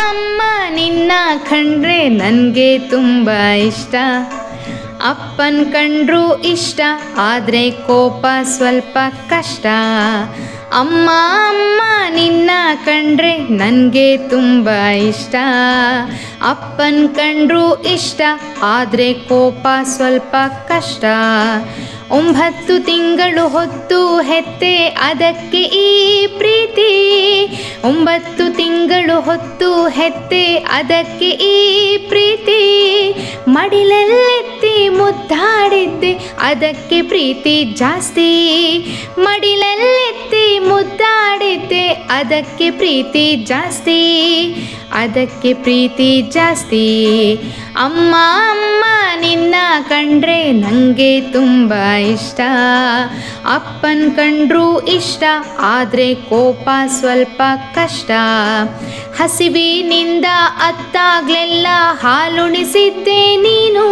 ಅಮ್ಮ ನಿನ್ನ ಕಂಡ್ರೆ ನನಗೆ ತುಂಬ ಇಷ್ಟ. ಅಪ್ಪನ ಕಂಡ್ರೂ ಇಷ್ಟ, ಆದರೆ ಕೋಪ ಸ್ವಲ್ಪ ಕಷ್ಟ. ಅಮ್ಮ ಅಮ್ಮ ನಿನ್ನ ಕಂಡ್ರೆ ನನಗೆ ತುಂಬ ಇಷ್ಟ. ಅಪ್ಪನ ಕಂಡ್ರೂ ಇಷ್ಟ, ಆದರೆ ಕೋಪ ಸ್ವಲ್ಪ ಕಷ್ಟ. 9 ತಿಂಗಳು ಹೊತ್ತು ಹೆತ್ತೆ ಅದಕ್ಕೆ ಈ ಪ್ರೀತಿ. 9 ತಿಂಗಳು ಹೊತ್ತು ಹೆತ್ತೆ ಅದಕ್ಕೆ ಈ ಪ್ರೀತಿ. ಮಡಿಲಲ್ಲೆತ್ತಿ ಮುದ್ದಾಡಿದ್ದೆ ಅದಕ್ಕೆ ಪ್ರೀತಿ ಜಾಸ್ತಿ. ಮಡಿಲಲ್ಲೆತ್ತಿ ಮುದ್ದಾಡಿದ್ದೆ ಅದಕ್ಕೆ ಪ್ರೀತಿ ಜಾಸ್ತಿ. ಅದಕ್ಕೆ ಪ್ರೀತಿ ಜಾಸ್ತಿ. ಅಮ್ಮ ಅಮ್ಮ ನಿನ್ನ ಕಂಡ್ರೆ ನನಗೆ ತುಂಬ ಇಷ್ಟ. ಅಪ್ಪನ ಕಂಡ್ರೂ ಇಷ್ಟ, ಆದರೆ ಕೋಪ ಸ್ವಲ್ಪ ಕಷ್ಟ. ಹಸಿವಿನಿಂದ ಅತ್ತಾಗ್ಲೆಲ್ಲ ಹಾಲುಣಿಸಿದ್ದೆ ನೀನು.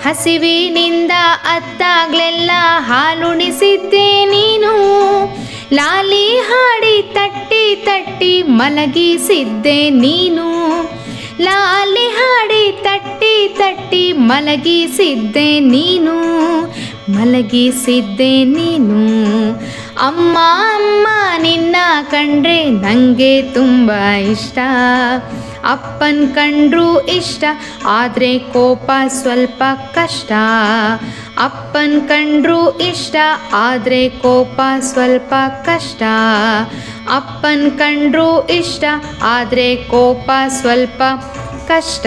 ಹಸಿವಿನಿಂದ ಅತ್ತಾಗ್ಲೆಲ್ಲ ಹಾಲುಣಿಸಿದ್ದೆ ನೀನು. ಲಾಲಿ ಹಾಡಿ ತಟ್ಟಿ ತಟ್ಟಿ ಮಲಗಿಸಿದ್ದೆ ನೀನು. ಲಾಲಿ ಹಾಡಿ ತಟ್ಟಿ ತಟ್ಟಿ ಮಲಗಿಸಿದ್ದೆ ನೀನು. ಮಲಗಿಸಿದ್ದೆ ನೀನು. ಅಮ್ಮ ಅಮ್ಮ ನಿನ್ನ ಕಂಡ್ರೆ ನನಗೆ ತುಂಬ ಇಷ್ಟ. ಅಪ್ಪನ ಕಂಡ್ರೂ ಇಷ್ಟ, ಆದರೆ ಕೋಪ ಸ್ವಲ್ಪ ಕಷ್ಟ. ಅಪ್ಪನ ಕಂಡ್ರೂ ಇಷ್ಟ, ಆದರೆ ಕೋಪ ಸ್ವಲ್ಪ ಕಷ್ಟ. ಅಪ್ಪನ ಕಂಡ್ರೂ ಇಷ್ಟ, ಆದರೆ ಕೋಪ ಸ್ವಲ್ಪ ಕಷ್ಟ.